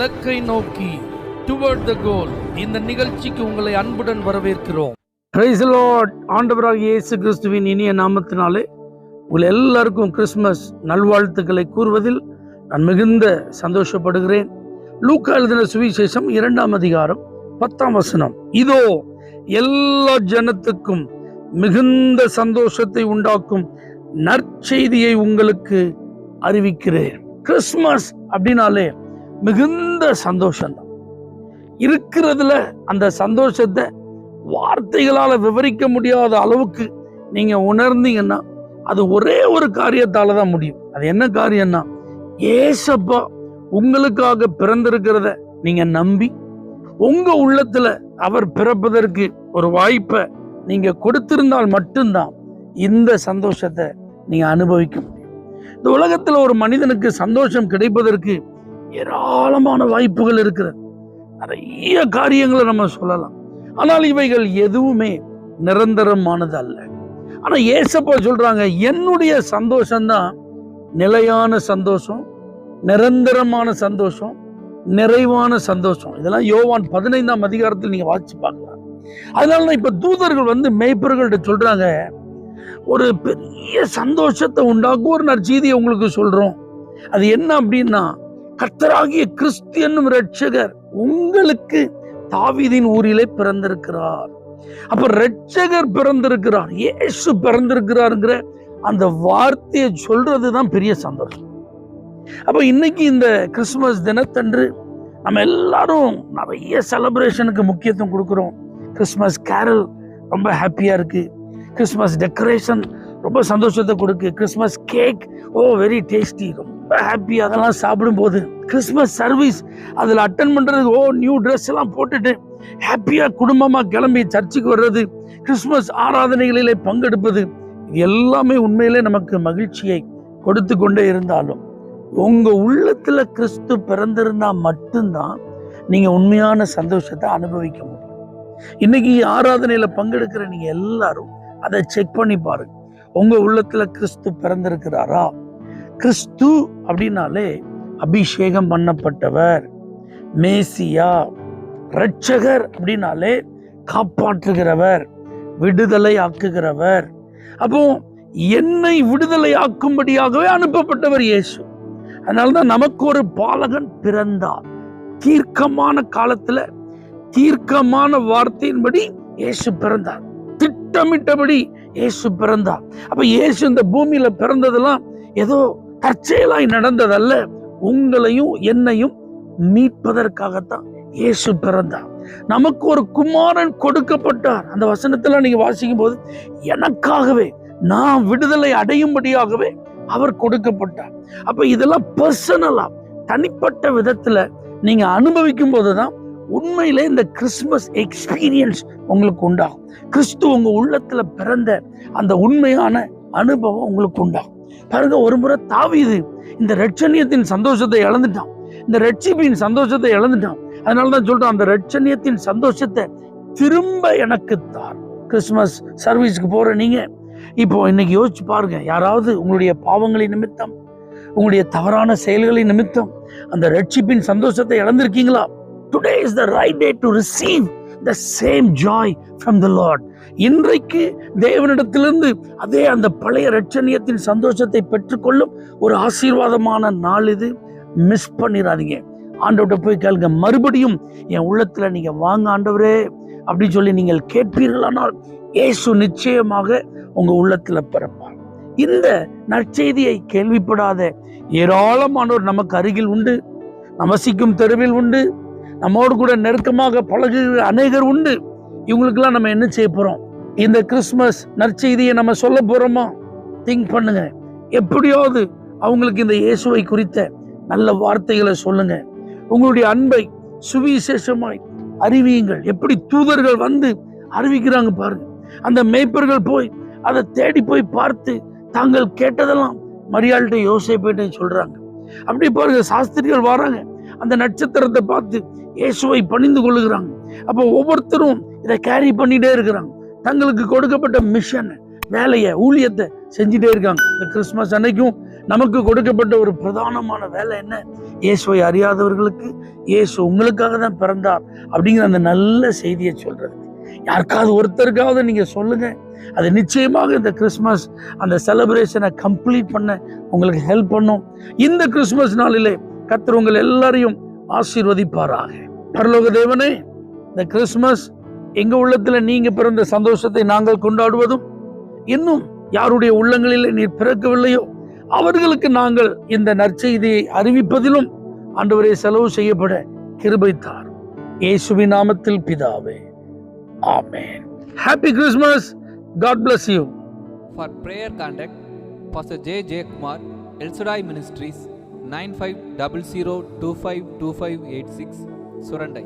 இலக்கை நோக்கி டுவர்ட் த கோல். இந்த நிகழ்ச்சிக்கு உங்களை அன்புடன் வரவேற்கிறோம். Praise the Lord. ஆண்டவராகிய இயேசு கிறிஸ்துவின் இனிய நாமத்தினாலே உங்கள் எல்லாருக்கும் கிறிஸ்துமஸ் நல்வாழ்த்துக்களை கூறுவதில் நான் மிகுந்த சந்தோஷப்படுகிறேன். லூக்கா எழுதின சுவிசேஷம் 2ஆம் அதிகாரம் 10ஆம் வசனம். இதோ எல்லா ஜனத்துக்கும் மிகுந்த சந்தோஷத்தை உண்டாக்கும் நற்செய்தியை உங்களுக்கு அறிவிக்கிறேன். கிறிஸ்துமஸ் அப்படின்னாலே மிகுந்த சந்தோஷம் தான். இருக்கிறதுல அந்த சந்தோஷத்தை வார்த்தைகளால விவரிக்க முடியாத அளவுக்கு நீங்க உணர்ந்தீங்கன்னா அது ஒரே ஒரு காரியத்தால தான் முடியும். அது என்ன காரியம்னா, ஏசப்பா உங்களுக்காக பிறந்திருக்கிறத நீங்க நம்பி உங்க உள்ளத்துல அவர் பிறப்பதற்கு ஒரு வாய்ப்பை நீங்க கொடுத்திருந்தால் மட்டும்தான் இந்த சந்தோஷத்தை நீங்க அனுபவிக்க முடியும். இந்த உலகத்துல ஒரு மனிதனுக்கு சந்தோஷம் கிடைப்பதற்கு ஏராளமான வாய்ப்புகள் இருக்கிறது. நிறைய காரியங்களை நம்ம சொல்லலாம். ஆனால் இவைகள் எதுவுமே நிரந்தரமானது அல்ல. ஆனா ஏசப்பா சொல்றாங்க, என்னுடைய சந்தோஷம்தான் நிலையான சந்தோஷம், நிரந்தரமான சந்தோஷம், நிறைவான சந்தோஷம். இதெல்லாம் யோவான் 15ஆம் அதிகாரத்தில் நீங்க வாசிச்சு பார்க்கலாம். அதனாலதான் இப்ப தூதர்கள் மேய்ப்பர்கள்ட்ட சொல்றாங்க, ஒரு பெரிய சந்தோஷத்தை உண்டாக்கும் ஒரு நற்செய்தியை உங்களுக்கு சொல்றோம். அது என்ன அப்படின்னா, கர்த்தராகிய கிறிஸ்து என்னும் இரட்சகர் உங்களுக்கு தாவீதின் ஊரிலே பிறந்திருக்கிறார். அப்ப இரட்சகர் பிறந்திருக்கிறார், இயேசு பிறந்திருக்கிறாருங்கிற அந்த வார்த்தையை சொல்றதுதான் பெரிய சந்தோஷம். அப்ப இன்னைக்கு இந்த கிறிஸ்துமஸ் தினத்தன்று நம்ம எல்லாரும் நிறைய செலிப்ரேஷனுக்கு முக்கியத்துவம் கொடுக்கிறோம். கிறிஸ்துமஸ் கேரல் ரொம்ப ஹாப்பியா இருக்கு. கிறிஸ்துமஸ் டெக்கரேஷன் ரொம்ப சந்தோஷத்தை கொடுக்கு. கிறிஸ்துமஸ் கேக் வெரி டேஸ்டி, ரொம்ப ஹாப்பி. அதெல்லாம் சாப்பிடும் போது கிறிஸ்துமஸ் சர்வீஸ் அதில் அட்டன் பண்றதுக்கு நியூ ட்ரெஸ் எல்லாம் போட்டுட்டு ஹாப்பியா குடும்பமா கிளம்பி சர்ச்சுக்கு வர்றது, கிறிஸ்துமஸ் ஆராதனைகளிலே பங்கெடுப்பது, இது எல்லாமே உண்மையிலே நமக்கு மகிழ்ச்சியை கொடுத்து கொண்டே இருந்தாலும் உங்க உள்ளத்துல கிறிஸ்து பிறந்திருந்தா மட்டும்தான் நீங்க உண்மையான சந்தோஷத்தை அனுபவிக்க முடியும். இன்னைக்கு ஆராதனையில பங்கெடுக்கிற நீங்க எல்லாரும் அதை செக் பண்ணி பாருங்க. உங்க உள்ளத்துல கிறிஸ்து பிறந்திருக்கிறாரா? கிறிஸ்து அப்படின்னாலே அபிஷேகம் பண்ணப்பட்டவர், மேசியா. இரட்சகர் அப்படின்னாலே காப்பாற்றுகிறவர், விடுதலை ஆக்குகிறவர். அப்போ என்னை விடுதலை ஆக்கும்படியாகவே அனுப்பப்பட்டவர் இயேசு. அதனாலதான் நமக்கு ஒரு பாலகன் பிறந்தார். தீர்க்கமான காலத்துல தீர்க்கமான வார்த்தையின்படி இயேசு பிறந்தார். திட்டமிட்டபடி இயேசு பிறந்தார். அப்ப இயேசு இந்த பூமியில பிறந்ததெல்லாம் ஏதோ தற்செயலாய் நடந்ததல்ல. உங்களையும் என்னையும் மீட்பதற்காகத்தான் இயேசு பிறந்தார். நமக்கு ஒரு குமாரன் கொடுக்கப்பட்டார். அந்த வசனத்துல நீங்க வாசிக்கும் போது, எனக்காகவே நான் விடுதலை அடையும்படியாகவே அவர் கொடுக்கப்பட்டார். அப்ப இதெல்லாம் பர்சனலா தனிப்பட்ட விதத்துல நீங்க அனுபவிக்கும் போதுதான் உண்மையிலே இந்த கிறிஸ்துமஸ் எக்ஸ்பீரியன்ஸ் உங்களுக்கு உண்டாகும். கிறிஸ்து உங்க உள்ளத்துல பிறந்த அந்த உண்மையான அனுபவம் உங்களுக்கு உண்டாகும். பாருங்க, ஒரு முறை தாவீது இந்த ரட்சணியத்தின் சந்தோஷத்தை இழந்துட்டான், இந்த ரட்சிப்பின் சந்தோஷத்தை இழந்துட்டான். அதனாலதான் சொல்றான், அந்த ரட்சணியத்தின் சந்தோஷத்தை திரும்ப எனக்கு தார். கிறிஸ்துமஸ் சர்வீஸ்க்கு போற நீங்க இப்போ இன்னைக்கு யோசிச்சு பாருங்க, யாராவது உங்களுடைய பாவங்களின் நிமித்தம், உங்களுடைய தவறான செயல்களின் நிமித்தம் அந்த ரட்சிப்பின் சந்தோஷத்தை இழந்திருக்கீங்களா? Today is the right day to receive the same joy from the Lord. இன்றைக்கு தேவனிடத்திலிருந்து அதே அந்த பழைய ரட்சணியத்தின் சந்தோஷத்தை பெற்றுக்கொள்ளும் ஒரு ஆசீர்வாதமான நாள் இது. மிஸ் பண்ணிடாதீங்க. ஆண்டவர்கிட்ட போய் கேளுங்க, மறுபடியும் என் உள்ளத்துல நீங்க வாங்க ஆண்டவரே அப்படின்னு சொல்லி நீங்கள் கேட்பீர்களானால் இயேசு நிச்சயமாக உங்க உள்ளத்துல பிறப்பார். இந்த நற்செய்தியை கேள்விப்படாத ஏராளமானோர் நமக்கு அருகில் உண்டு, நமசிக்கும் தெருவில் உண்டு, நம்மோடு கூட நெருக்கமாக பழகுகிற அநேகர் உண்டு. இவங்களுக்கெல்லாம் நம்ம என்ன செய்ய போறோம்? இந்த கிறிஸ்துமஸ் நற்செய்தியை நம்ம சொல்ல போறோமா? திங்க் பண்ணுங்க. எப்படியாவது அவங்களுக்கு இந்த இயேசுவை குறித்த நல்ல வார்த்தைகளை சொல்லுங்க. உங்களுடைய அன்பை சுவிசேஷமாய் அறிவியுங்கள். எப்படி தூதர்கள் அறிவிக்கிறாங்க பாருங்க. அந்த மேய்ப்பர்கள் போய் அதை தேடி போய் பார்த்து தாங்கள் கேட்டதெல்லாம் மரியாள்கிட்ட யோசேப்பிட்ட சொல்றாங்க. அப்படி பாருங்க, சாஸ்திரிகள் வராங்க, அந்த நட்சத்திரத்தை பார்த்து இயேசுவை பணிந்து கொள்ளுகிறாங்க. அப்போ ஒவ்வொருத்தரும் இதை கேரி பண்ணிட்டே இருக்கிறாங்க. தங்களுக்கு கொடுக்கப்பட்ட மிஷன், வேலையை, ஊழியத்தை செஞ்சுட்டே இருக்காங்க. இந்த கிறிஸ்துமஸ் அன்னைக்கும் நமக்கு கொடுக்கப்பட்ட ஒரு பிரதானமான வேலை என்ன? இயேசுவை அறியாதவர்களுக்கு இயேசு உங்களுக்காக தான் பிறந்தார் அப்படிங்கிற அந்த நல்ல செய்தியை சொல்றது. யாருக்காவது ஒருத்தருக்காவது நீங்க சொல்லுங்க. அது நிச்சயமாக இந்த கிறிஸ்மஸ் அந்த செலிப்ரேஷனை கம்ப்ளீட் பண்ண உங்களுக்கு ஹெல்ப் பண்ணும். இந்த கிறிஸ்மஸ் நாளிலே கர்த்தர் உங்கள் எல்லாரையும் ஆசீர்வதிப்பாராக. பரலோக தேவனே, இந்த கிறிஸ்மஸ் எங்க உள்ளத்துல நீங்க பிறந்த சந்தோஷத்தை நாங்கள் கொண்டாடுவதும், இன்னும் யாருடைய உள்ளங்களில் நீர் பிறக்கவில்லையோ அவர்களுக்கு நாங்கள் இந்த நற்செய்தியை அறிவிப்பதிலும் ஆண்டவரே செலவு செய்யப்பட கிருபை தாரும். இயேசுவின் நாமத்தில் பிதாவே, ஆமென். Happy Christmas. God bless you. For prayer contact, Pastor J. Kumar, El Shaddai Ministries, 9500252586, Surandai.